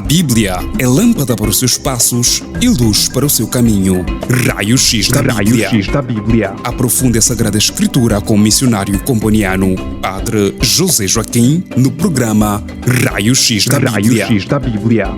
Bíblia é lâmpada para os seus passos e luz para o seu caminho. Raio-X da Bíblia. Aprofunde a Sagrada Escritura com o missionário comboniano, Padre José Joaquim, no programa Raio-X da Bíblia.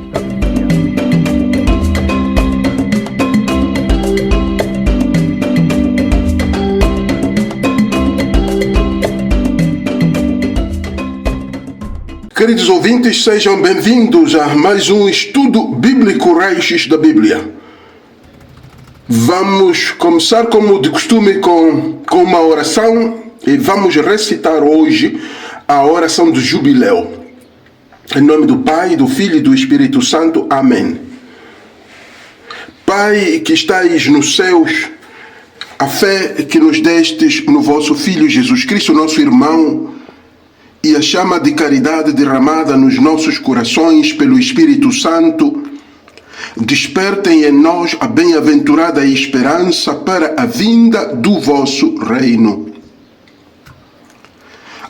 Queridos ouvintes, sejam bem-vindos a mais um estudo bíblico Raio-X da Bíblia. Vamos começar, como de costume, com uma oração e vamos recitar hoje a oração do jubileu. Em nome do Pai, do Filho e do Espírito Santo. Amém. Pai que estais nos céus, a fé que nos destes no vosso Filho Jesus Cristo, nosso irmão, e a chama de caridade derramada nos nossos corações pelo Espírito Santo, despertem em nós a bem-aventurada esperança para a vinda do vosso reino.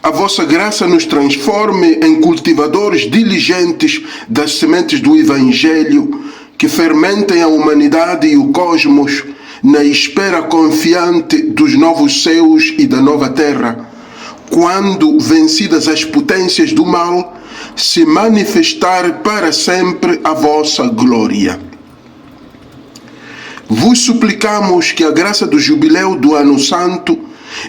A vossa graça nos transforme em cultivadores diligentes das sementes do Evangelho, que fermentem a humanidade e o cosmos na espera confiante dos novos céus e da nova terra, quando, vencidas as potências do mal, se manifestar para sempre a vossa glória. Vos suplicamos que a graça do jubileu do Ano Santo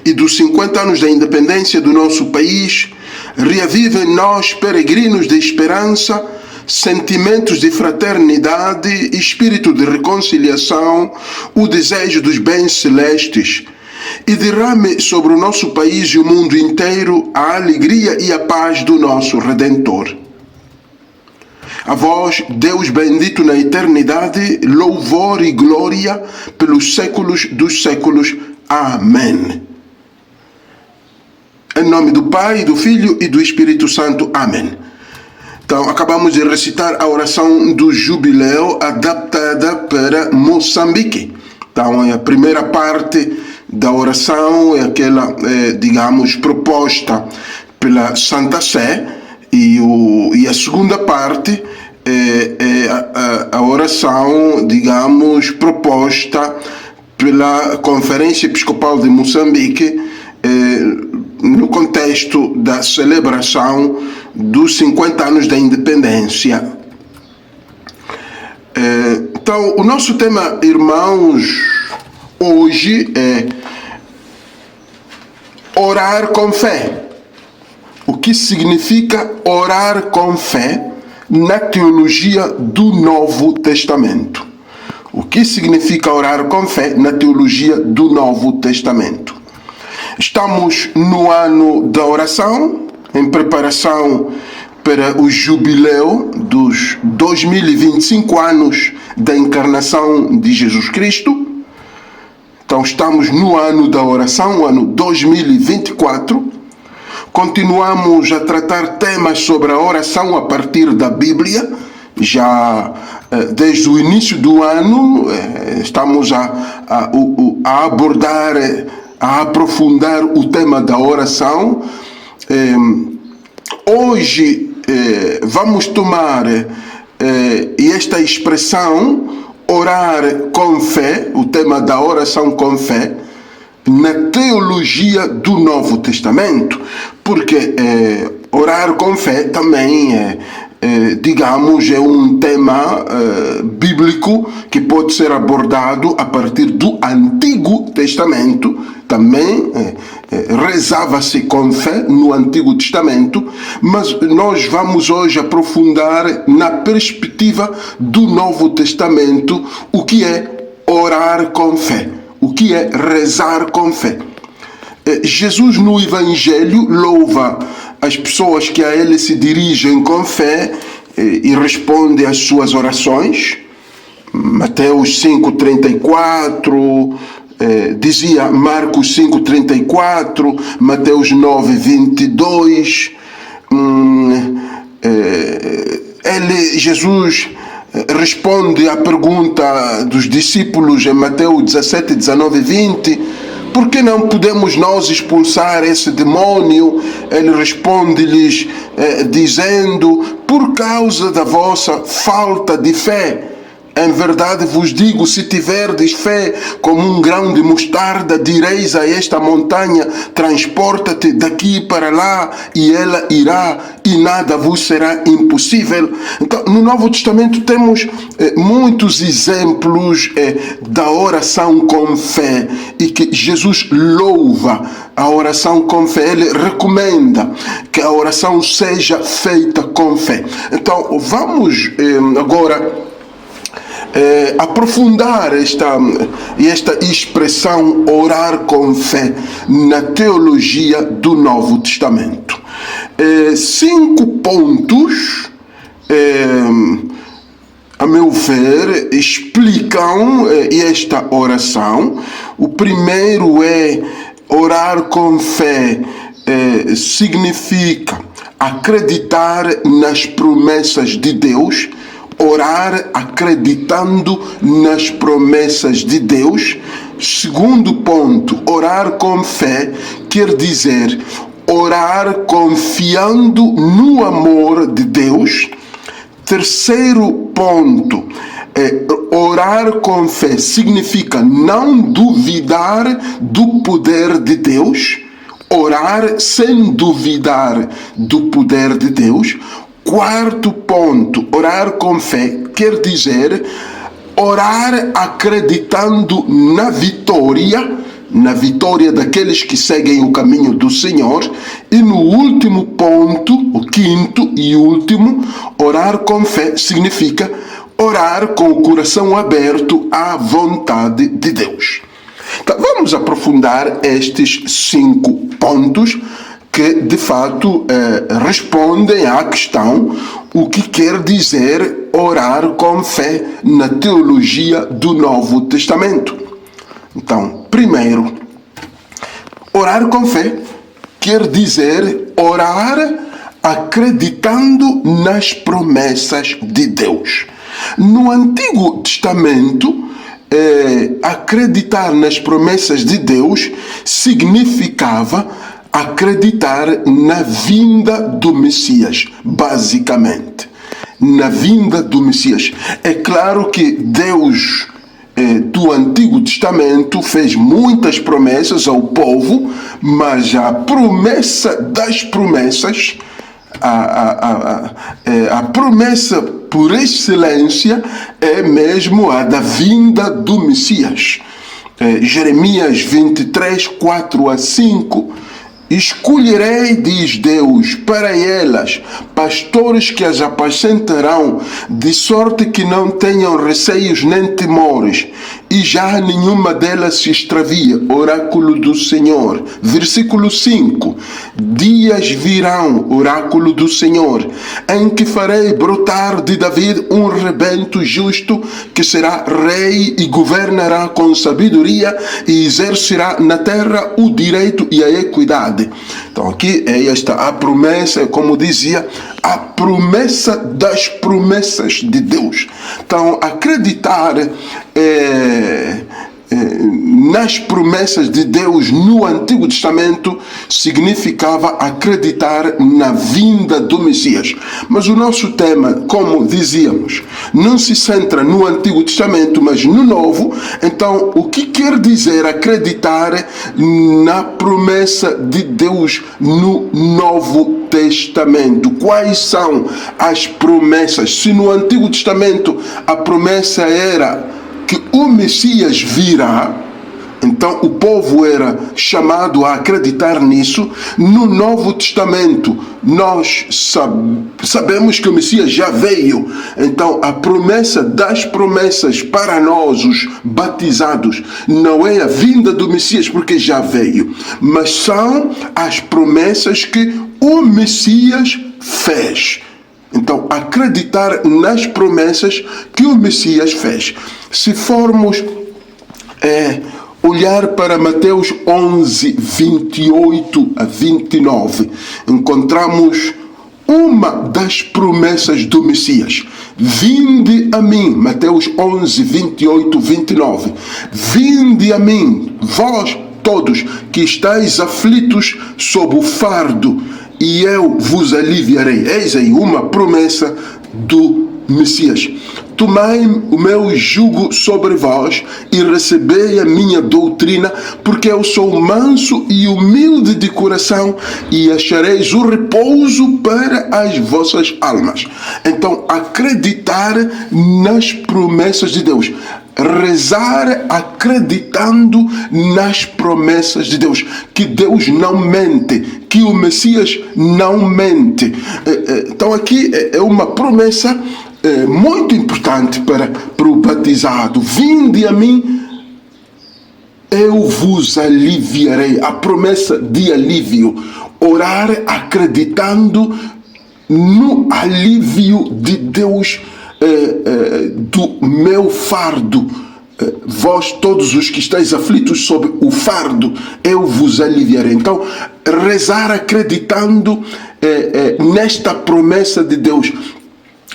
e dos 50 anos da independência do nosso país reavive em nós, peregrinos de esperança, sentimentos de fraternidade, espírito de reconciliação, o desejo dos bens celestes, e derrame sobre o nosso país e o mundo inteiro a alegria e a paz do nosso Redentor. A vós, Deus bendito na eternidade, louvor e glória pelos séculos dos séculos. Amém. Em nome do Pai, do Filho e do Espírito Santo. Amém. Então, acabamos de recitar a oração do jubileu adaptada para Moçambique. Então, é a primeira parte da oração, é aquela, digamos, proposta pela Santa Sé, e a segunda parte é a oração, digamos, proposta pela Conferência Episcopal de Moçambique, no contexto da celebração dos 50 anos da independência. Então, o nosso tema, irmãos, hoje é orar com fé. O que significa orar com fé na teologia do Novo Testamento? O que significa orar com fé na teologia do Novo Testamento? Estamos no ano da oração, em preparação para o jubileu dos 2025 anos da encarnação de Jesus Cristo. Então estamos no ano da oração, o ano 2024. Continuamos a tratar temas sobre a oração a partir da Bíblia. Já desde o início do ano estamos a abordar, a aprofundar o tema da oração. Hoje vamos tomar esta expressão, orar com fé, o tema da oração com fé, na teologia do Novo Testamento, porque orar com fé também digamos, é um tema bíblico que pode ser abordado a partir do Antigo Testamento. Também rezava-se com fé no Antigo Testamento, mas nós vamos hoje aprofundar na perspectiva do Novo Testamento o que é orar com fé, o que é rezar com fé. Jesus no Evangelho louva as pessoas que a ele se dirigem com fé e responde às suas orações. Mateus 5,34, dizia Marcos 5,34, Mateus 9,22. Jesus responde à pergunta dos discípulos em Mateus 17, 19 e 20, por que não podemos nós expulsar esse demônio? Ele responde-lhes dizendo: por causa da vossa falta de fé. Em verdade vos digo, se tiverdes fé como um grão de mostarda, direis a esta montanha: transporta-te daqui para lá, e ela irá, e nada vos será impossível. Então, no Novo Testamento temos muitos exemplos da oração com fé, e que Jesus louva a oração com fé. Ele recomenda que a oração seja feita com fé. Então, vamos agora aprofundar esta expressão orar com fé na teologia do Novo Testamento. 5 pontos, a meu ver, explicam esta oração. O primeiro é: orar com fé significa acreditar nas promessas de Deus. Orar acreditando nas promessas de Deus. Segundo ponto, orar com fé quer dizer orar confiando no amor de Deus. Terceiro ponto, orar com fé significa não duvidar do poder de Deus. Orar sem duvidar do poder de Deus. Quarto ponto, orar com fé quer dizer orar acreditando na vitória daqueles que seguem o caminho do Senhor. E no último ponto, o quinto e último, orar com fé significa orar com o coração aberto à vontade de Deus. Então, vamos aprofundar estes 5 pontos que de fato respondem à questão: o que quer dizer orar com fé na teologia do Novo Testamento. Então, primeiro, orar com fé quer dizer orar acreditando nas promessas de Deus. No Antigo Testamento, acreditar nas promessas de Deus significava acreditar na vinda do Messias, basicamente. Na vinda do Messias. É claro que Deus do Antigo Testamento fez muitas promessas ao povo, mas a promessa das promessas, a promessa por excelência é mesmo a da vinda do Messias. Jeremias 23, 4 a 5. Escolherei, diz Deus, para elas pastores que as apacentarão, de sorte que não tenham receios nem temores, e já nenhuma delas se extravia. Oráculo do Senhor. Versículo 5. Dias virão, oráculo do Senhor, em que farei brotar de David um rebento justo, que será rei e governará com sabedoria, e exercerá na terra o direito e a equidade. Então aqui é esta a promessa, como dizia, a promessa das promessas de Deus. Então acreditar nas promessas de Deus no Antigo Testamento significava acreditar na vinda do Messias. Mas o nosso tema, como dizíamos, não se centra no Antigo Testamento, mas no Novo. Então, o que quer dizer acreditar na promessa de Deus no Novo Testamento? Quais são as promessas? Se no Antigo Testamento a promessa era que o Messias virá, então o povo era chamado a acreditar nisso. No Novo Testamento nós sabemos que o Messias já veio. Então a promessa das promessas para nós, os batizados, não é a vinda do Messias porque já veio, mas são as promessas que o Messias fez. Então, acreditar nas promessas que o Messias fez. Se formos olhar para Mateus 11, 28 a 29, encontramos uma das promessas do Messias. Vinde a mim, Mateus 11, 28, 29. Vinde a mim, vós todos que estáis aflitos sob o fardo, e eu vos aliviarei. Eis aí uma promessa do Messias. Tomai o meu jugo sobre vós e recebei a minha doutrina, porque eu sou manso e humilde de coração, e achareis o repouso para as vossas almas. Então, acreditar nas promessas de Deus. Rezar acreditando nas promessas de Deus, que Deus não mente, que o Messias não mente. Então aqui é uma promessa muito importante para o batizado. Vinde a mim, eu vos aliviarei. A promessa de alívio. Orar acreditando no alívio de Deus, do meu fardo. Vós todos os que estáis aflitos sob o fardo, eu vos aliviarei. Então, rezar acreditando nesta promessa de Deus.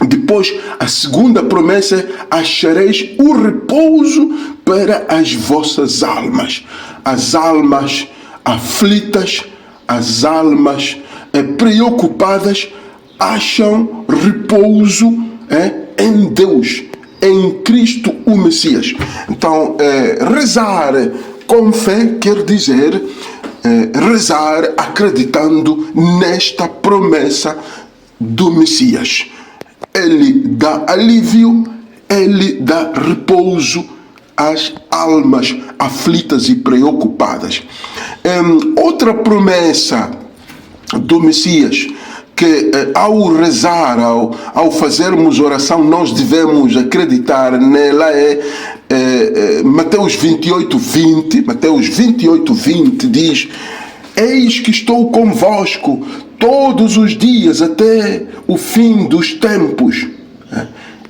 Depois, a segunda promessa é: achareis o repouso para as vossas almas. As almas aflitas, as almas preocupadas, acham repouso em Deus, em Cristo o Messias. Então, rezar com fé quer dizer rezar acreditando nesta promessa do Messias. Ele dá alívio, ele dá repouso às almas aflitas e preocupadas. Outra promessa do Messias, que ao rezar, ao fazermos oração, nós devemos acreditar nela, Mateus 28:20. Mateus 28:20 diz: eis que estou convosco todos os dias até o fim dos tempos.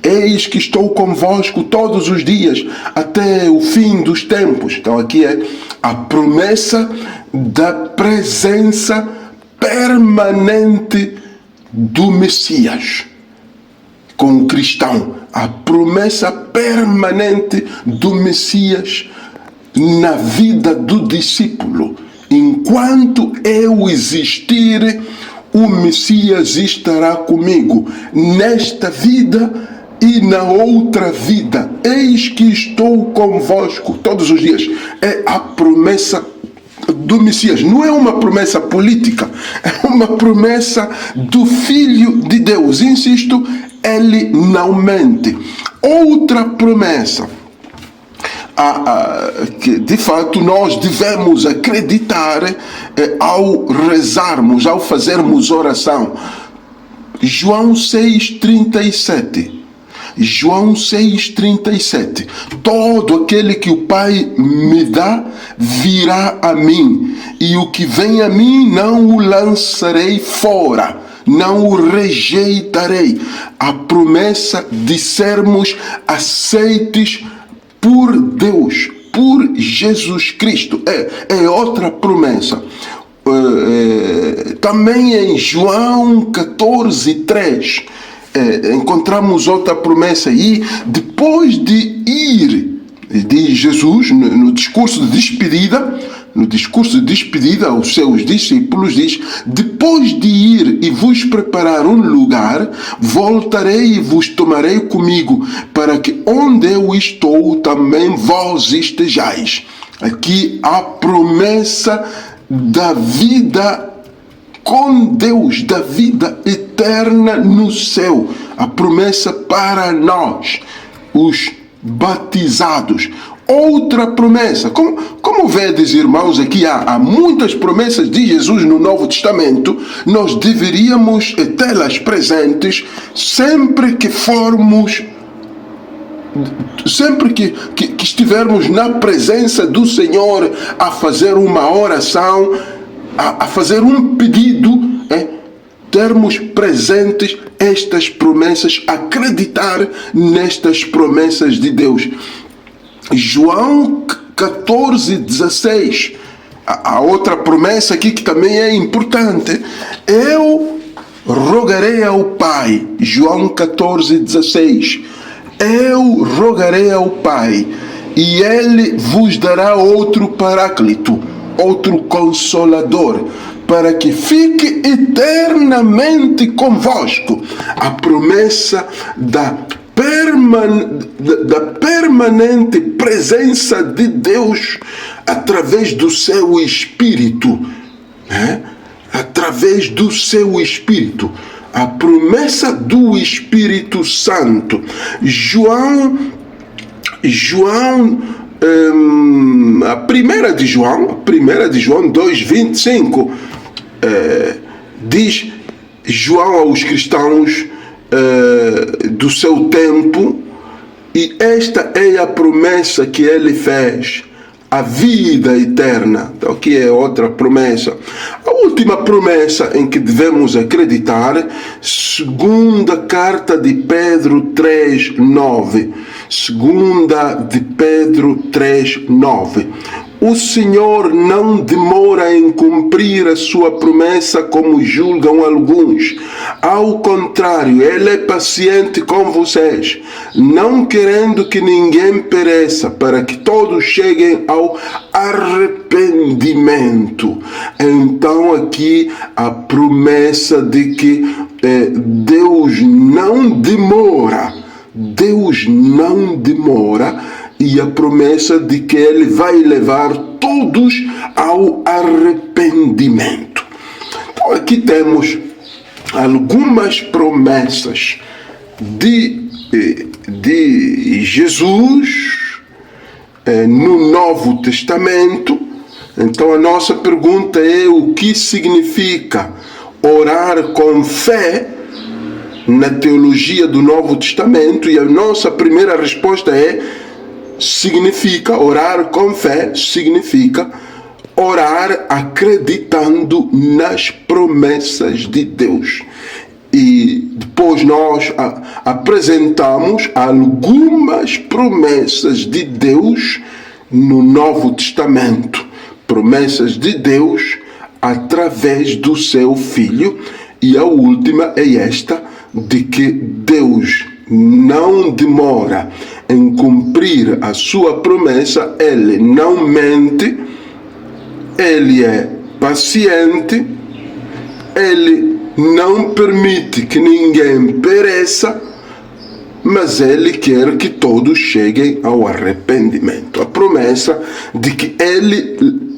Eis que estou convosco todos os dias até o fim dos tempos. Então aqui é a promessa da presença permanente do Messias com o cristão. A promessa permanente do Messias na vida do discípulo. Enquanto eu existir, o Messias estará comigo nesta vida e na outra vida. Eis que estou convosco todos os dias. É a promessa do Messias. Não é uma promessa política, é uma promessa do Filho de Deus. Insisto, ele não mente. Outra promessa que de fato nós devemos acreditar ao rezarmos, ao fazermos oração. João 6,37. João 6,37. Todo aquele que o Pai me dá virá a mim, e o que vem a mim não o lançarei fora, não o rejeitarei. A promessa de sermos aceites por Deus, por Jesus Cristo, é outra promessa. Também em João 14:3 encontramos outra promessa aí. Depois de ir de Jesus no discurso de despedida aos seus discípulos, diz: depois de ir e vos preparar um lugar, voltarei e vos tomarei comigo, para que onde eu estou também vós estejais. Aqui a promessa da vida com Deus, da vida eterna no céu. A promessa para nós, os batizados. Outra promessa. Como vedes, irmãos, aqui há muitas promessas de Jesus no Novo Testamento. Nós deveríamos tê-las presentes sempre que formos, sempre que estivermos na presença do Senhor, a fazer uma oração, a fazer um pedido, termos presentes estas promessas, acreditar nestas promessas de Deus. João 14:16. A outra promessa aqui que também é importante. Eu rogarei ao Pai. João 14:16. Eu rogarei ao Pai, e ele vos dará outro Paráclito, outro Consolador, para que fique eternamente convosco. A promessa da permanente presença de Deus através do seu Espírito, né? Através do seu Espírito, a promessa do Espírito Santo. João, a primeira de João 2:25, diz João aos cristãos do seu tempo, e esta é a promessa que ele fez, a vida eterna. Então aqui é outra promessa. A última promessa em que devemos acreditar, segunda carta de Pedro 3:9. Segunda de Pedro 3:9. O Senhor não demora em cumprir a sua promessa, como julgam alguns. Ao contrário, Ele é paciente com vocês, não querendo que ninguém pereça, para que todos cheguem ao arrependimento. Então aqui a promessa de que Deus não demora. Deus não demora. E a promessa de que Ele vai levar todos ao arrependimento. Então aqui temos algumas promessas de Jesus no Novo Testamento. Então a nossa pergunta é: o que significa orar com fé na teologia do Novo Testamento? E a nossa primeira resposta é: orar com fé significa orar acreditando nas promessas de Deus. E depois nós apresentamos algumas promessas de Deus no Novo Testamento. Promessas de Deus através do seu Filho. E a última é esta, de que Deus não demora em cumprir a sua promessa. Ele não mente, Ele é paciente, Ele não permite que ninguém pereça, mas Ele quer que todos cheguem ao arrependimento. A promessa de que Ele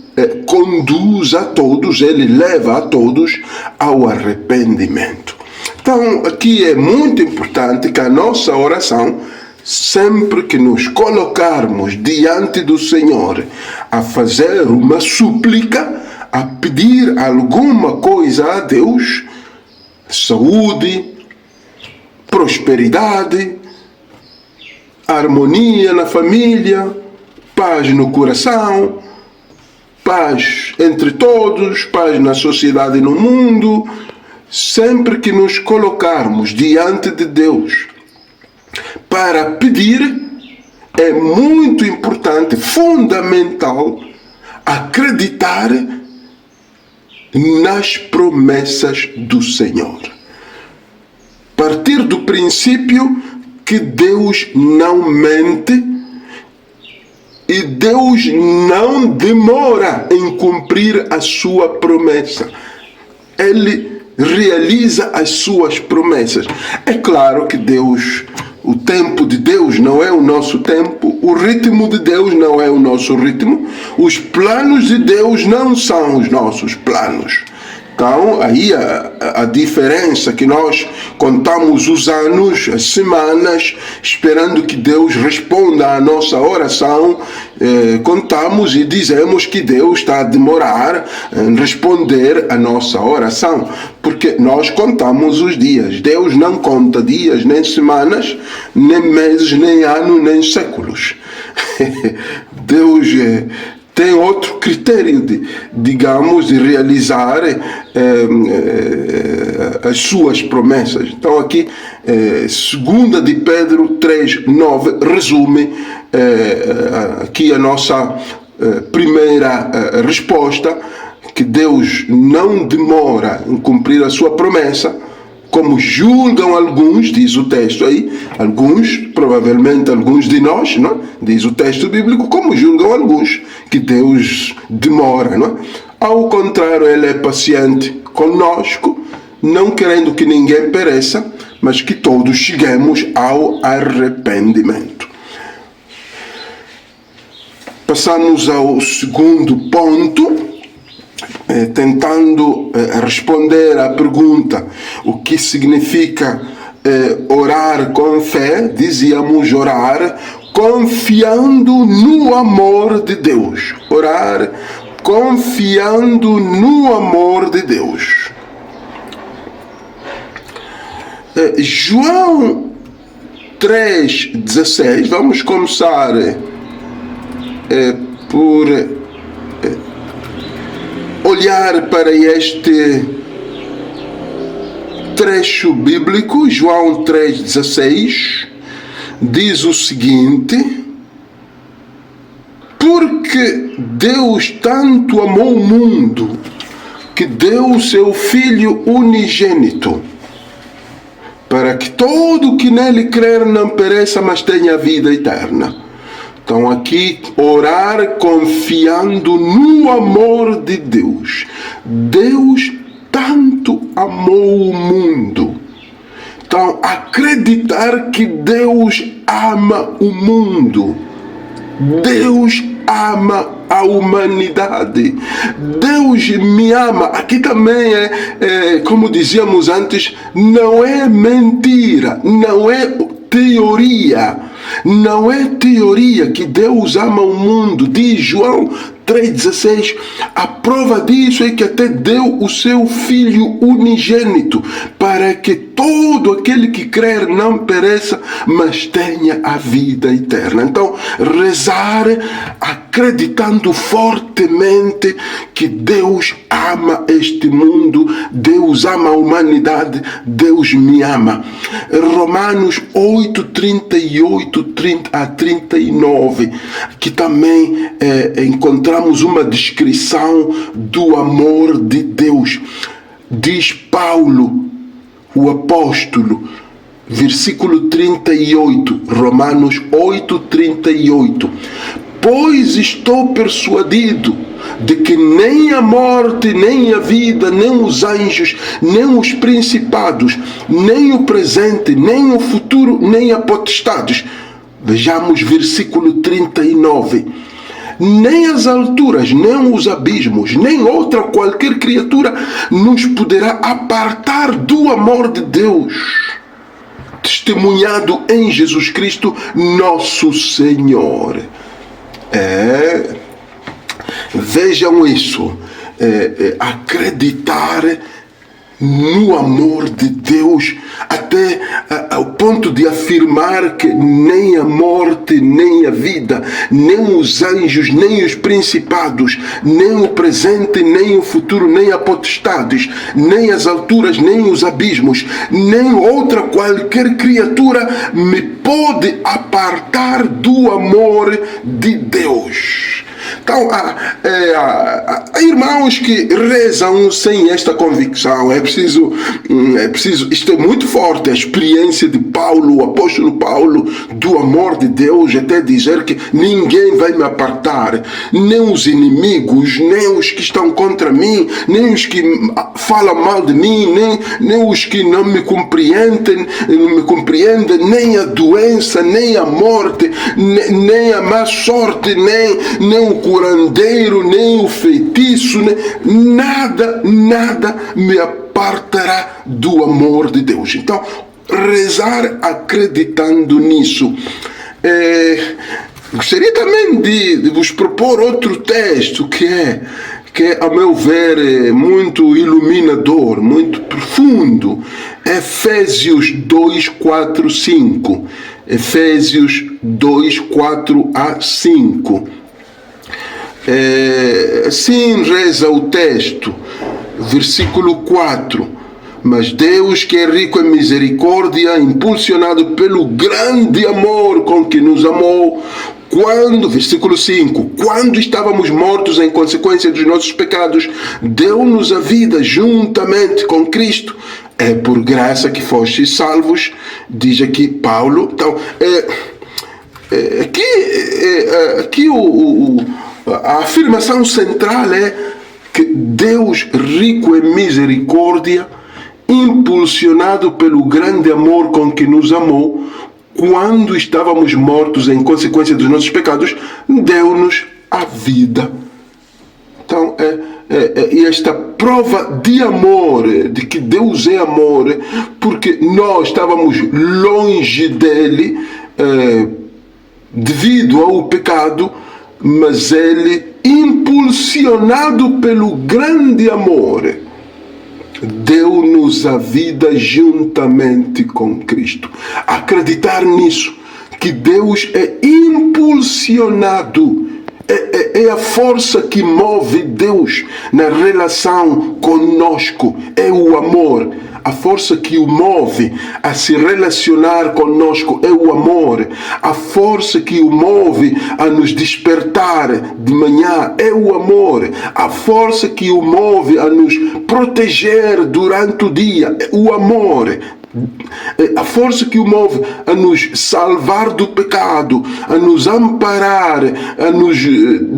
conduz a todos, Ele leva a todos ao arrependimento. Então aqui é muito importante que a nossa oração, sempre que nos colocarmos diante do Senhor a fazer uma súplica, a pedir alguma coisa a Deus, saúde, prosperidade, harmonia na família, paz no coração, paz entre todos, paz na sociedade e no mundo, sempre que nos colocarmos diante de Deus para pedir, é muito importante, fundamental, acreditar nas promessas do Senhor. Partir do princípio que Deus não mente e Deus não demora em cumprir a sua promessa. Ele realiza as suas promessas. É claro que Deus, o tempo de Deus não é o nosso tempo, o ritmo de Deus não é o nosso ritmo, os planos de Deus não são os nossos planos. Então, aí a diferença que nós contamos os anos, as semanas, esperando que Deus responda à nossa oração, contamos e dizemos que Deus está a demorar em responder à nossa oração, porque nós contamos os dias. Deus não conta dias, nem semanas, nem meses, nem anos, nem séculos. Deus tem outro critério de realizar as suas promessas. Então aqui, segunda de Pedro 3:9, resume aqui a nossa primeira resposta, que Deus não demora em cumprir a sua promessa, como julgam alguns, diz o texto aí, alguns, provavelmente alguns de nós, não? Diz o texto bíblico, como julgam alguns, que Deus demora. Não? Ao contrário, Ele é paciente conosco, não querendo que ninguém pereça, mas que todos cheguemos ao arrependimento. Passamos ao segundo ponto, tentando responder à pergunta o que significa orar com fé. Dizíamos orar confiando no amor de Deus. Orar confiando no amor de Deus. João 3,16, vamos começar por olhar para este trecho bíblico. João 3,16 diz o seguinte: porque Deus tanto amou o mundo que deu o seu Filho unigênito, para que todo que nele crer não pereça, mas tenha vida eterna. Então aqui, orar confiando no amor de Deus. Deus tanto amou o mundo. Então, acreditar que Deus ama o mundo. Deus ama a humanidade. Deus me ama. Aqui também como dizíamos antes, não é mentira, não é teoria. Não é teoria que Deus ama o mundo. Diz João 3,16, a prova disso é que até deu o seu Filho unigênito, para que todo aquele que crer não pereça, mas tenha a vida eterna. Então, rezar acreditando fortemente que Deus ama este mundo, Deus ama a humanidade, Deus me ama. Romanos 8:38 a 39, que também encontramos uma descrição do amor de Deus. Diz Paulo, o apóstolo, versículo 38, Romanos 8:38, pois estou persuadido de que nem a morte, nem a vida, nem os anjos, nem os principados, nem o presente, nem o futuro, nem a potestades. Vejamos versículo 39. Nem as alturas, nem os abismos, nem outra qualquer criatura nos poderá apartar do amor de Deus, testemunhado em Jesus Cristo, nosso Senhor. Vejam isso, acreditar no amor de Deus, até ao ponto de afirmar que nem a morte, nem a vida, nem os anjos, nem os principados, nem o presente, nem o futuro, nem a potestades, nem as alturas, nem os abismos, nem outra qualquer criatura me pode apartar do amor de Deus. Então, há irmãos que rezam sem esta convicção. É preciso, isto é muito forte, a experiência de Paulo, o apóstolo Paulo, do amor de Deus, até dizer que ninguém vai me apartar, nem os inimigos, nem os que estão contra mim, nem os que falam mal de mim, nem os que não me compreendem, nem a doença, nem a morte, nem a má sorte, nem o curandeiro, nem o feitiço, nada me apartará do amor de Deus. Então, rezar acreditando nisso. Gostaria também de vos propor outro texto que é, a meu ver, muito iluminador, muito profundo. Efésios 2, 4, 5. Efésios 2, 4 a 5. Assim reza o texto, versículo 4. Mas Deus, que é rico em misericórdia, impulsionado pelo grande amor com que nos amou, versículo 5, quando estávamos mortos em consequência dos nossos pecados, deu-nos a vida juntamente com Cristo. É por graça que fostes salvos, diz aqui Paulo. Então, aqui a afirmação central é que Deus, rico em misericórdia, impulsionado pelo grande amor com que nos amou, quando estávamos mortos em consequência dos nossos pecados, deu-nos a vida. Então, e esta prova de amor, de que Deus é amor, porque nós estávamos longe dele devido ao pecado, mas ele, impulsionado pelo grande amor, deu-nos a vida juntamente com Cristo. Acreditar nisso, que Deus é impulsionado, é a força que move Deus na relação conosco, é o amor. A força que o move a se relacionar conosco é o amor. A força que o move a nos despertar de manhã é o amor. A força que o move a nos proteger durante o dia é o amor. A força que o move a nos salvar do pecado, a nos amparar, a nos,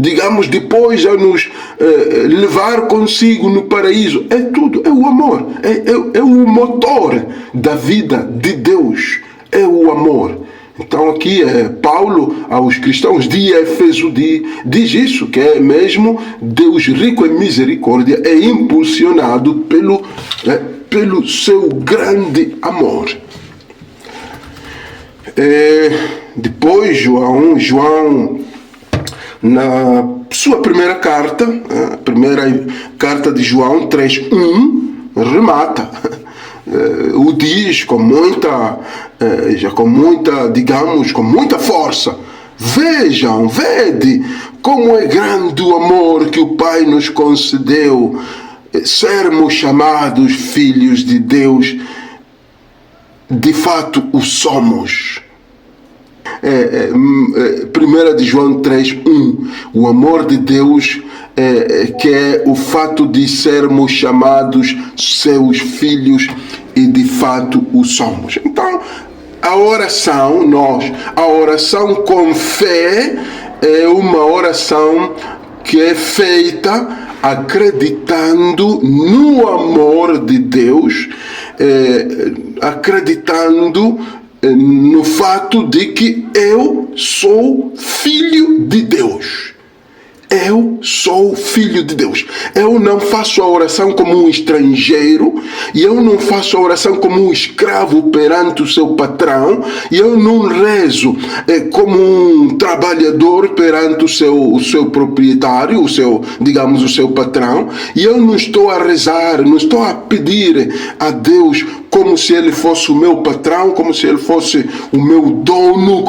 digamos, depois a nos levar consigo no paraíso, é tudo, é o amor, é o motor da vida de Deus, é o amor. Então aqui Paulo aos cristãos de Éfeso diz isso, que é mesmo Deus rico em misericórdia, é impulsionado pelo seu grande amor. Depois João, na sua primeira carta, a primeira carta de João 3:1, remata, o diz com muita, digamos, com muita força: vejam, vede como é grande o amor que o Pai nos concedeu, sermos chamados filhos de Deus. De fato o somos. 1 de João 3:1, o amor de Deus, que é o fato de sermos chamados seus filhos, e de fato o somos. Então a oração com fé é uma oração que é feita acreditando no amor de Deus, acreditando no fato de que eu sou filho de Deus. Eu sou filho de Deus. Eu não faço a oração como um estrangeiro, e eu não faço a oração como um escravo perante o seu patrão, e eu não rezo como um trabalhador perante o seu proprietário, o seu patrão, e eu não estou a rezar, não estou a pedir a Deus como se ele fosse o meu patrão, como se ele fosse o meu dono,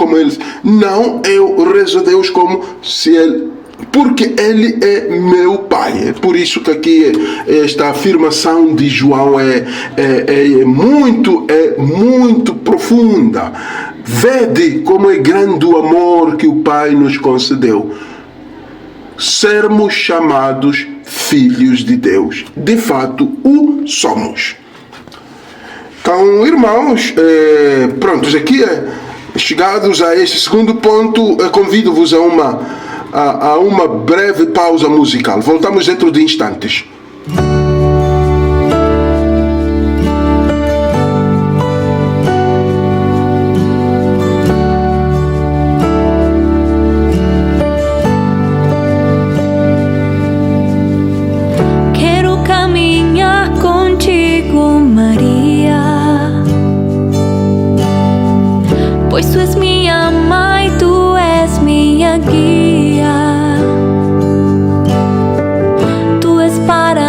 Não, eu rezo a Deus como se ele... Porque ele é meu pai. É por isso que aqui esta afirmação de João é muito profunda. Vede como é grande o amor que o Pai nos concedeu, sermos chamados filhos de Deus. De fato o somos. Então, irmãos, prontos, aqui chegados a este segundo ponto, convido-vos a uma breve pausa musical. Voltamos dentro de instantes. Quero caminhar contigo, Maria, pois tu és minha mãe, tu és minha guia. Tu és para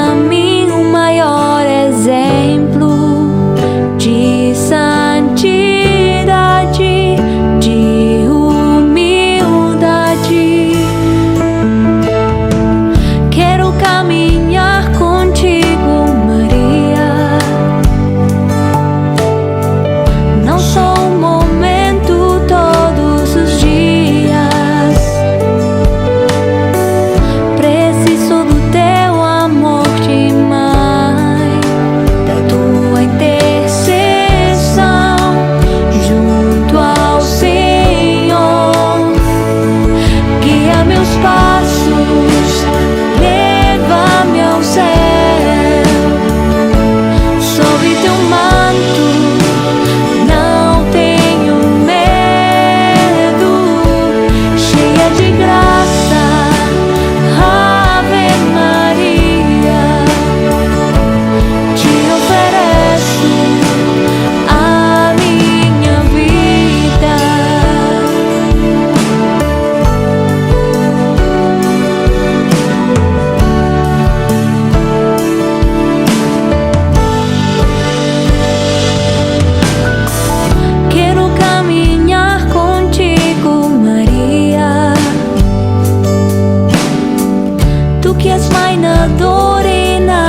que és mãe na dor e na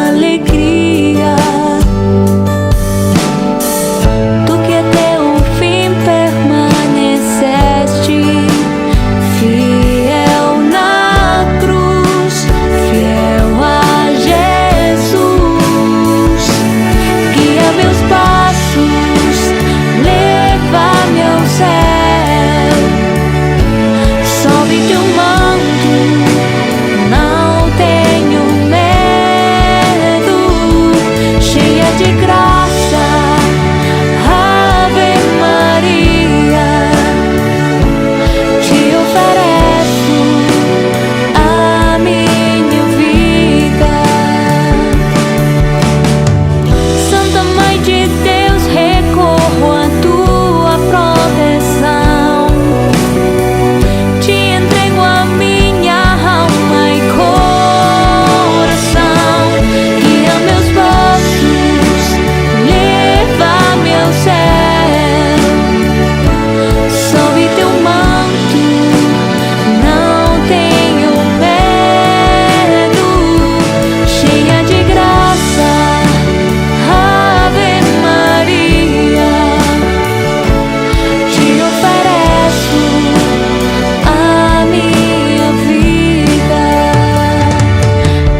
alegria, tu que até o fim permaneceste fiel na cruz, fiel a Jesus. Guia meus passos, leva-me ao céu, sobe teu manto, não tenho medo, cheia de graça, Ave Maria, te ofereço a minha vida. Santa Mãe de Deus, recorro à tua proteção, te entrego a minha alma e coração. Guia meus passos, leva-me ao céu, sob teu manto, não tenho medo, cheia de graça, Ave Maria, te ofereço a minha vida.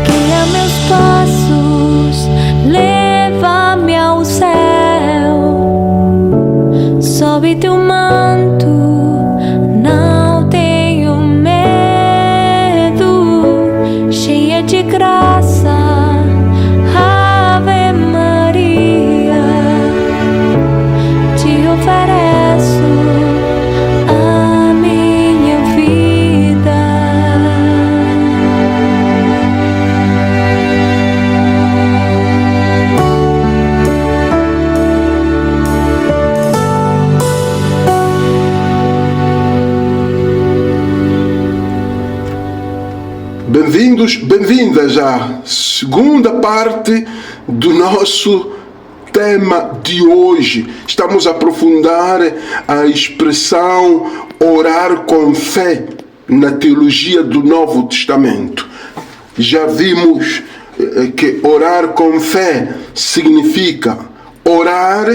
Guia meus passos, leva-me ao céu, sob teu manto, não tenho medo, cheia de graça, Ave Maria, te ofereço a minha vida. Bem-vindos, bem-vindas à segunda parte do nosso tema de hoje. Estamos a aprofundar a expressão orar com fé na teologia do Novo Testamento. Já vimos que orar com fé significa orar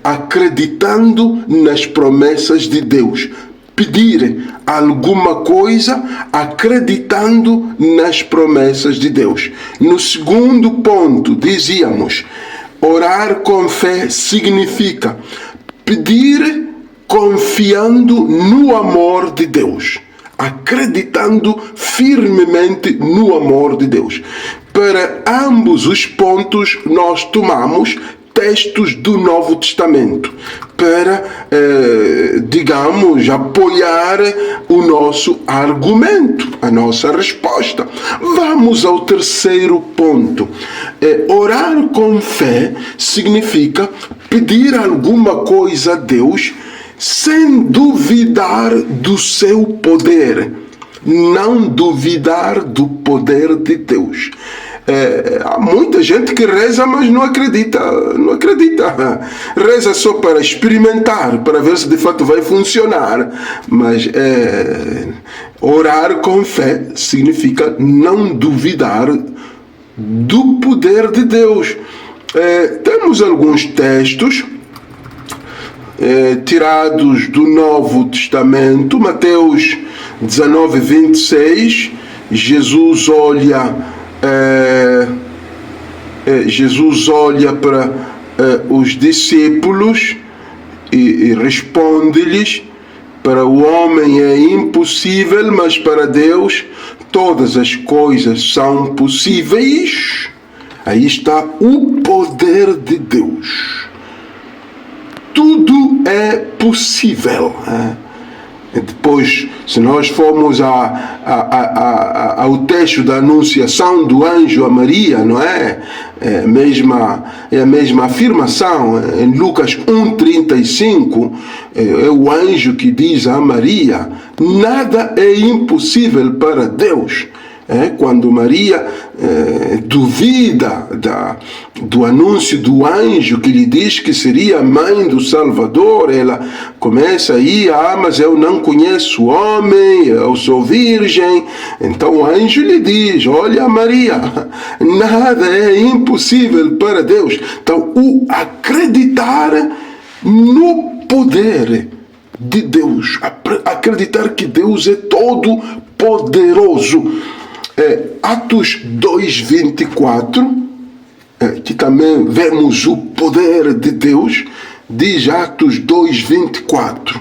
acreditando nas promessas de Deus. Pedir alguma coisa acreditando nas promessas de Deus. No segundo ponto, dizíamos, orar com fé significa pedir confiando no amor de Deus, acreditando firmemente no amor de Deus. Para ambos os pontos, nós tomamos textos do Novo Testamento para, digamos, apoiar o nosso argumento, a nossa resposta. Vamos ao terceiro ponto. Orar com fé significa pedir alguma coisa a Deus sem duvidar do seu poder. Não duvidar do poder de Deus. Há muita gente que reza, mas não acredita. Reza só para experimentar, para ver se de fato vai funcionar. Mas orar com fé significa não duvidar do poder de Deus. Temos alguns textos tirados do Novo Testamento. Mateus 19, 26, Jesus olha para os discípulos e responde-lhes: para o homem é impossível, mas para Deus todas as coisas são possíveis. Aí está o poder de Deus. Tudo é possível. Depois, se nós formos ao texto da anunciação do anjo a Maria, não é? É a mesma afirmação. Em Lucas 1,35, é o anjo que diz a Maria: nada é impossível para Deus. Quando Maria duvida do anúncio do anjo que lhe diz que seria a mãe do Salvador, ela começa aí, mas eu não conheço homem, eu sou virgem. Então o anjo lhe diz: olha, Maria, nada é impossível para Deus. Então o acreditar no poder de Deus, acreditar que Deus é todo poderoso. Atos 2:24, que também vemos o poder de Deus, diz Atos 2:24: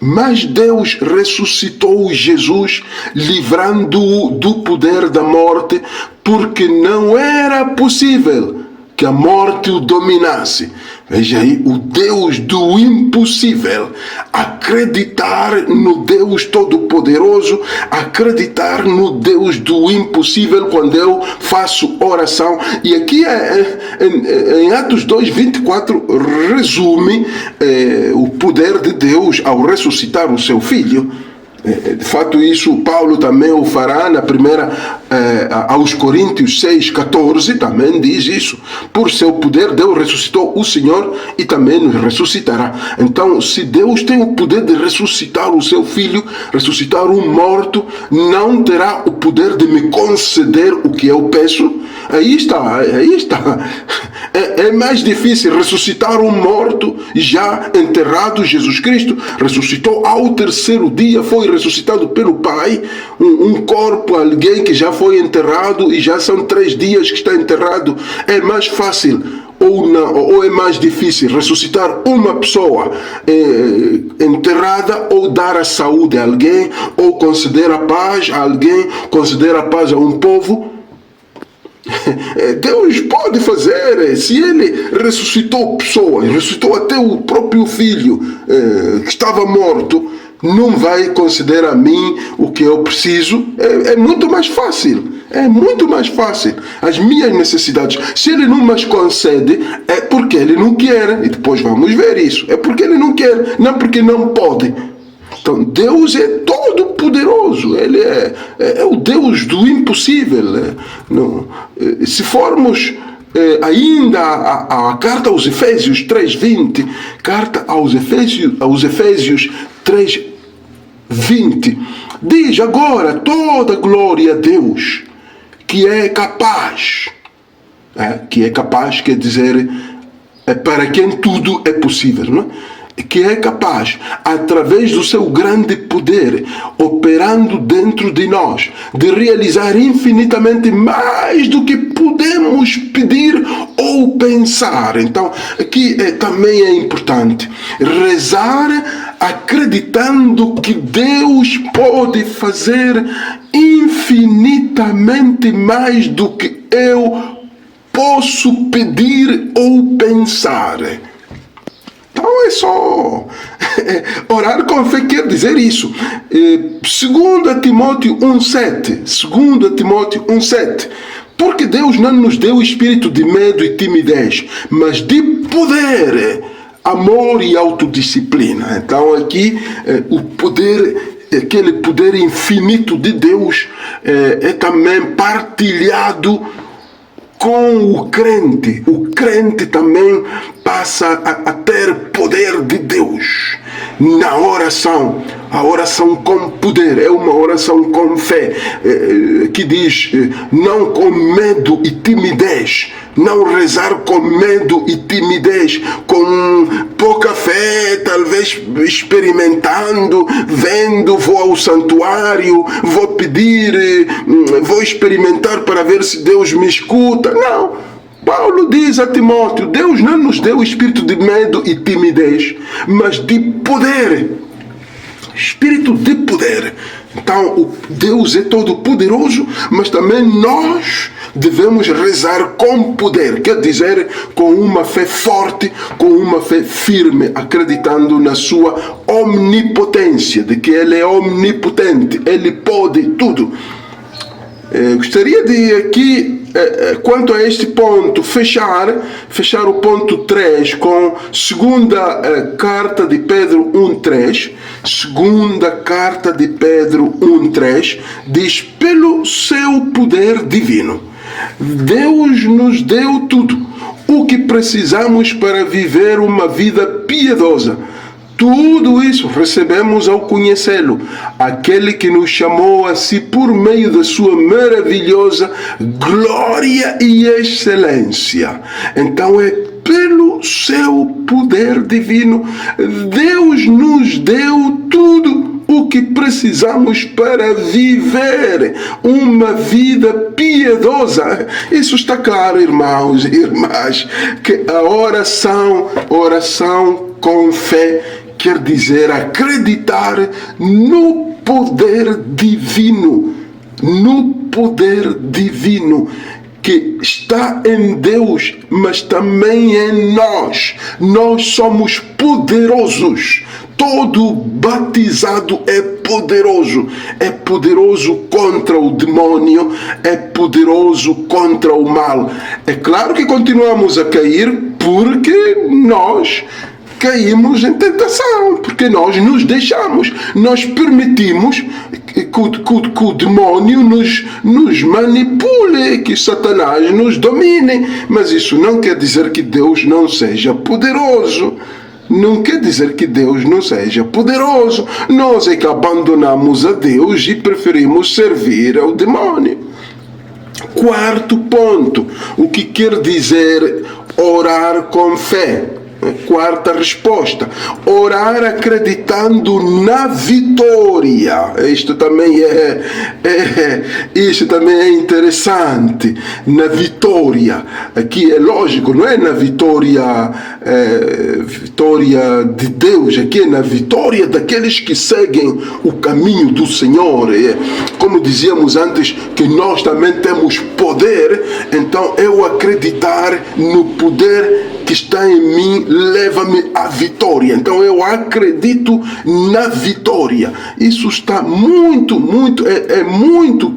mas Deus ressuscitou Jesus, livrando-o do poder da morte, porque não era possível que a morte o dominasse. Veja aí, o Deus do impossível. Acreditar no Deus Todo-Poderoso, acreditar no Deus do impossível quando eu faço oração. E aqui em Atos 2:24 resume o poder de Deus ao ressuscitar o seu Filho. De fato, isso Paulo também o fará na primeira, aos Coríntios 6:14, também diz isso. Por seu poder, Deus ressuscitou o Senhor e também nos ressuscitará. Então, se Deus tem o poder de ressuscitar o seu Filho, ressuscitar um morto, não terá o poder de me conceder o que eu peço? Aí está. É mais difícil ressuscitar um morto já enterrado. Jesus Cristo ressuscitou ao terceiro dia, foi ressuscitado pelo Pai, um corpo, alguém que já foi enterrado e já são 3 dias que está enterrado. É mais fácil ou é mais difícil ressuscitar uma pessoa enterrada, ou dar a saúde a alguém, ou conceder a paz a alguém, conceder a paz a um povo? Deus pode fazer. Se Ele ressuscitou pessoas, ressuscitou até o próprio Filho que estava morto, não vai conceder a mim o que eu preciso? É muito mais fácil. É muito mais fácil. As minhas necessidades, se Ele não me concede, é porque Ele não quer. E depois vamos ver isso. É porque Ele não quer, não porque não pode. Então Deus é todo poderoso. Ele é o Deus do impossível. Se formos ainda a carta aos Efésios 3:20, carta aos Efésios 3:20, diz: agora toda glória a Deus, que é capaz, quer dizer, para quem tudo é possível, não é? Que é capaz, através do seu grande poder, operando dentro de nós, de realizar infinitamente mais do que podemos pedir ou pensar. Então, aqui também é importante rezar acreditando que Deus pode fazer infinitamente mais do que eu posso pedir ou pensar. Então é só orar com fé, quer dizer isso. 2 Timóteo 1:7, porque Deus não nos deu espírito de medo e timidez, mas de poder, amor e autodisciplina. Então aqui o poder, aquele poder infinito de Deus é também partilhado com o crente. O crente também passa a ter poder de Deus na oração. A oração com poder é uma oração com fé, que diz: não com medo e timidez, não rezar com medo e timidez, com pouca fé, talvez experimentando, vendo, vou ao santuário, vou pedir, vou experimentar para ver se Deus me escuta. Não. Paulo diz a Timóteo: Deus não nos deu espírito de medo e timidez, mas de poder. Espírito de poder. Então, Deus é todo poderoso, mas também nós devemos rezar com poder, quer dizer, com uma fé forte, com uma fé firme, acreditando na sua omnipotência, de que Ele é omnipotente, Ele pode tudo. Gostaria de aqui, quanto a este ponto, fechar o ponto 3 com segunda carta de Pedro 1:3. Segunda carta de Pedro 1:3 diz: pelo pelo seu poder divino. Deus nos deu tudo o que precisamos para viver uma vida piedosa. Tudo isso recebemos ao conhecê-lo, aquele que nos chamou a si por meio da sua maravilhosa glória e excelência. Então é pelo seu poder divino, Deus nos deu tudo o que precisamos para viver uma vida piedosa. Isso está claro, irmãos e irmãs, que a oração com fé quer dizer acreditar no poder divino, que está em Deus, mas também em nós. Nós somos poderosos. Todo batizado é poderoso contra o demônio, é poderoso contra o mal. É claro que continuamos a cair porque nós caímos em tentação, porque nós nos deixamos, nós permitimos que o demônio nos manipule, que Satanás nos domine. Mas isso não quer dizer que Deus não seja poderoso. Não quer dizer que Deus não seja poderoso. Nós é que abandonamos a Deus e preferimos servir ao demônio. Quarto ponto, o que quer dizer orar com fé? Quarta resposta: orar acreditando na vitória. Isto também é interessante. Na vitória. Aqui é lógico, não é na vitória de Deus. Aqui é na vitória daqueles que seguem o caminho do Senhor. Como dizíamos antes, que nós também temos poder. Então eu acreditar no poder que está em mim leva-me à vitória. Então eu acredito na vitória. Isso está muito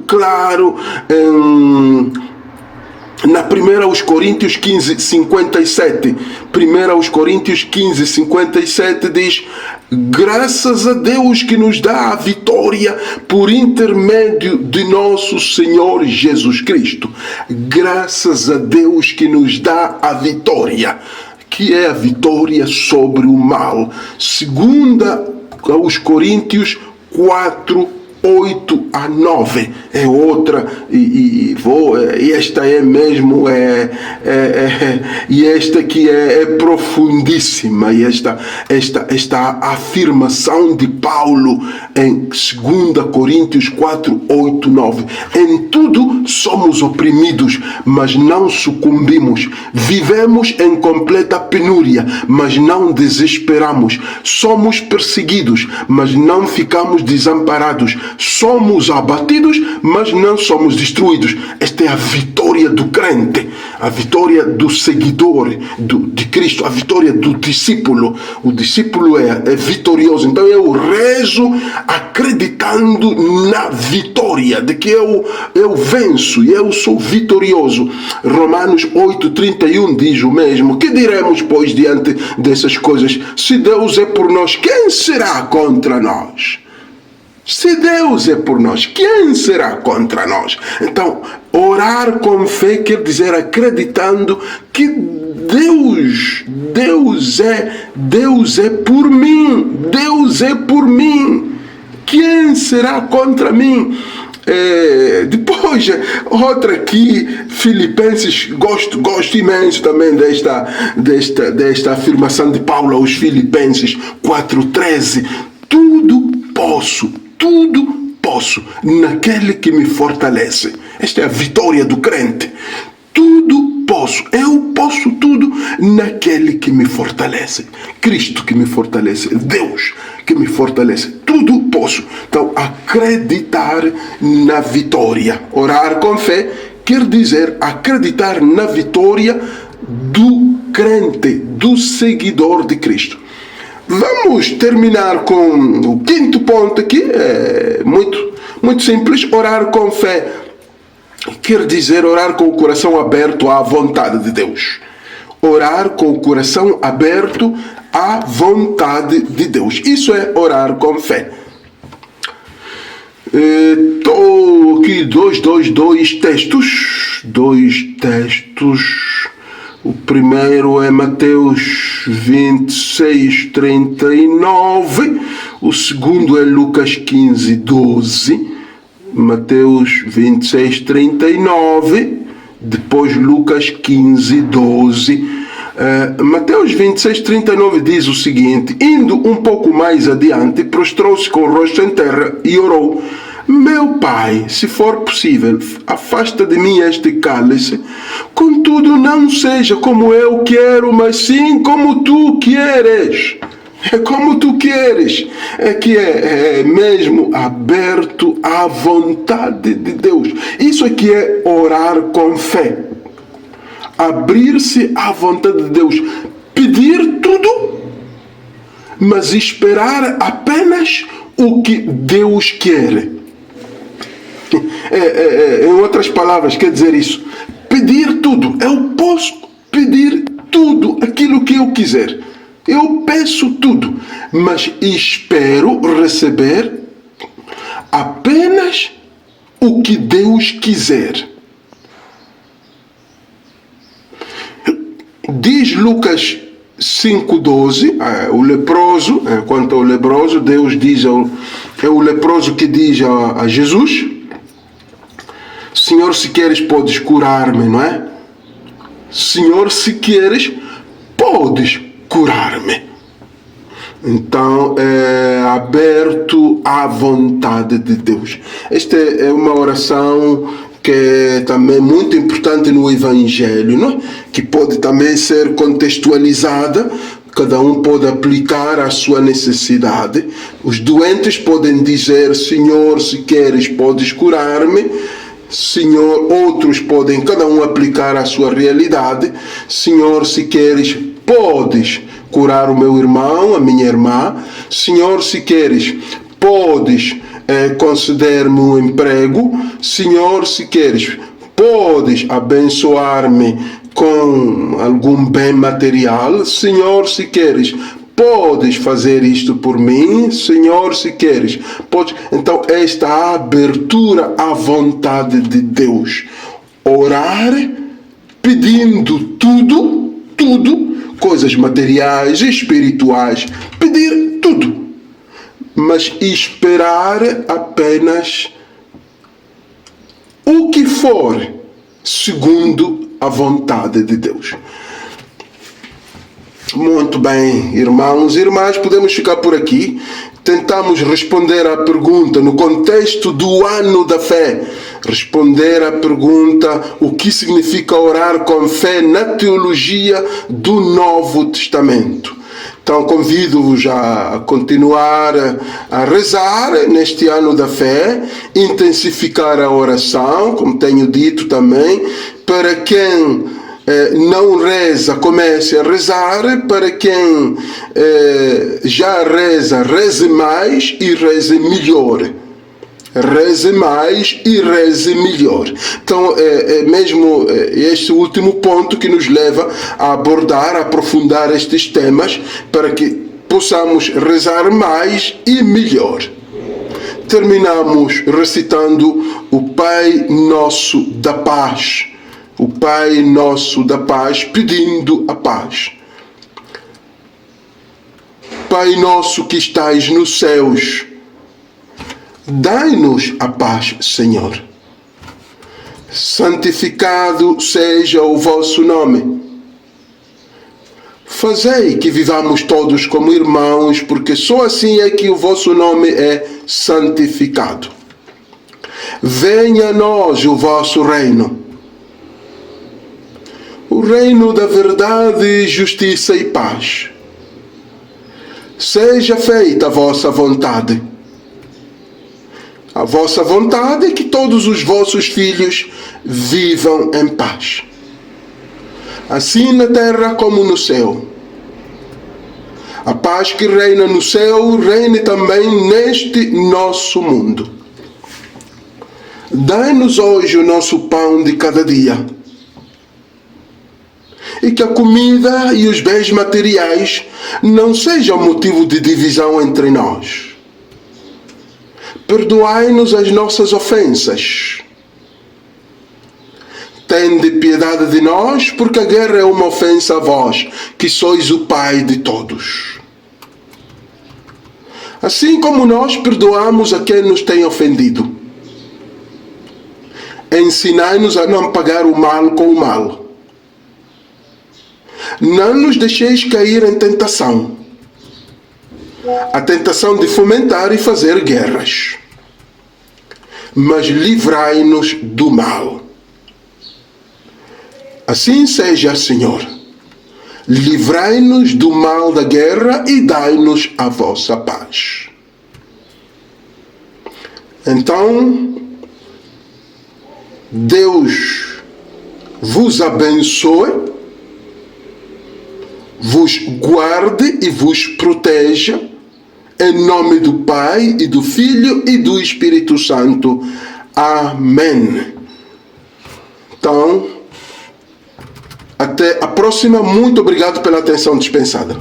claro na 1 Coríntios 15:57. 1 Coríntios 15:57 diz: graças a Deus que nos dá a vitória por intermédio de nosso Senhor Jesus Cristo. Graças a Deus que nos dá a vitória. Que é a vitória sobre o mal. Segunda aos Coríntios 4:8-9 é outra, e esta é mesmo, e esta aqui é profundíssima, e esta afirmação de Paulo em 2 Coríntios 4:8-9: em tudo somos oprimidos, mas não sucumbimos, vivemos em completa penúria, mas não desesperamos, somos perseguidos, mas não ficamos desamparados, somos abatidos, mas não somos destruídos. Esta é a vitória do crente, a vitória do seguidor de Cristo, a vitória do discípulo. O discípulo é vitorioso. Então eu rezo acreditando na vitória, de que eu venço e eu sou vitorioso. Romanos 8:31 diz o mesmo: que diremos, pois, diante dessas coisas? Se Deus é por nós, quem será contra nós? Se Deus é por nós, quem será contra nós? Então, orar com fé quer dizer acreditando que Deus é por mim. Deus é por mim. Quem será contra mim? Depois, outra aqui, Filipenses, gosto imenso também desta afirmação de Paulo aos Filipenses 4:13. Tudo posso naquele que me fortalece. Esta é a vitória do crente. Tudo posso, eu posso tudo naquele que me fortalece. Cristo que me fortalece, Deus que me fortalece. Tudo posso. Então, acreditar na vitória. Orar com fé quer dizer acreditar na vitória do crente, do seguidor de Cristo. Vamos terminar com o quinto ponto aqui. É muito simples. Orar com fé quer dizer orar com o coração aberto à vontade de Deus. Orar com o coração aberto à vontade de Deus. Isso é orar com fé. aqui dois textos. O primeiro é Mateus 26:39. O segundo é Lucas 15:12. Mateus 26:39. Depois Lucas 15:12. Mateus 26:39 diz o seguinte: indo um pouco mais adiante, prostrou-se com o rosto em terra e orou: meu Pai, se for possível, afasta de mim este cálice, contudo não seja como eu quero, mas sim como tu queres. É como tu queres, é que é mesmo aberto à vontade de Deus. Isso é que é orar com fé. Abrir-se à vontade de Deus. Pedir tudo, mas esperar apenas o que Deus quer. Em outras palavras, quer dizer isso. Pedir tudo. Eu posso pedir tudo, aquilo que eu quiser. Eu peço tudo, mas espero receber apenas o que Deus quiser. Diz Lucas 5:12, o leproso, quanto ao leproso, Deus diz, é o leproso que diz a Jesus: Senhor, se queres, podes curar-me, não é? Senhor, se queres, podes curar-me. Então, é aberto à vontade de Deus. Esta é uma oração que é também muito importante no Evangelho, não é? Que pode também ser contextualizada. Cada um pode aplicar a sua necessidade. Os doentes podem dizer: Senhor, se queres, podes curar-me. Senhor, outros podem cada um aplicar a sua realidade. Senhor, se queres, podes curar o meu irmão, a minha irmã. Senhor, se queres, podes conceder-me um emprego. Senhor, se queres, podes abençoar-me com algum bem material. Senhor, se queres, podes fazer isto por mim. Senhor, se queres, podes. Então, esta abertura à vontade de Deus. Orar pedindo tudo, coisas materiais, espirituais, pedir tudo, mas esperar apenas o que for segundo a vontade de Deus. Muito bem, irmãos e irmãs, podemos ficar por aqui. Tentamos responder à pergunta no contexto do ano da fé. Responder à pergunta: o que significa orar com fé na teologia do Novo Testamento. Então convido-vos a continuar a rezar neste ano da fé, intensificar a oração, como tenho dito também. Para quem não reza, comece a rezar. Para quem já reza, reze mais e reze melhor. Reze mais e reze melhor. Então é mesmo este último ponto que nos leva a abordar, a aprofundar estes temas, para que possamos rezar mais e melhor. Terminamos recitando o Pai Nosso da Paz. O Pai Nosso da Paz, pedindo a paz. Pai nosso que estais nos céus, dai-nos a paz, Senhor. Santificado seja o vosso nome. Fazei que vivamos todos como irmãos, porque só assim é que o vosso nome é santificado. Venha a nós o vosso reino. O reino da verdade, justiça e paz. Seja feita a vossa vontade. A vossa vontade é que todos os vossos filhos vivam em paz. Assim na terra como no céu. A paz que reina no céu, reine também neste nosso mundo. Dai-nos hoje o nosso pão de cada dia. E que a comida e os bens materiais não sejam motivo de divisão entre nós. perdoai-nos as nossas ofensas. Tende piedade de nós, porque a guerra é uma ofensa a vós, que sois o Pai de todos. Assim como nós perdoamos a quem nos tem ofendido. Ensinai-nos a não pagar o mal com o mal. Não nos deixeis cair em tentação. A tentação de fomentar e fazer guerras. Mas livrai-nos do mal. Assim seja, Senhor. Livrai-nos do mal da guerra e dai-nos a vossa paz. Então, Deus vos abençoe, vos guarde e vos proteja, em nome do Pai, e do Filho e do Espírito Santo. Amém. Então, até a próxima. Muito obrigado pela atenção dispensada.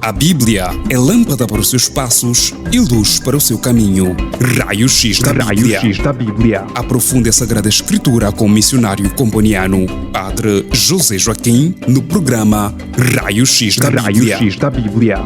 A Bíblia é lâmpada para os seus passos e luz para o seu caminho. Raio-X da Bíblia. Aprofunde a Sagrada Escritura com o missionário comboniano, Padre José Joaquim, no programa Raio-X da Bíblia.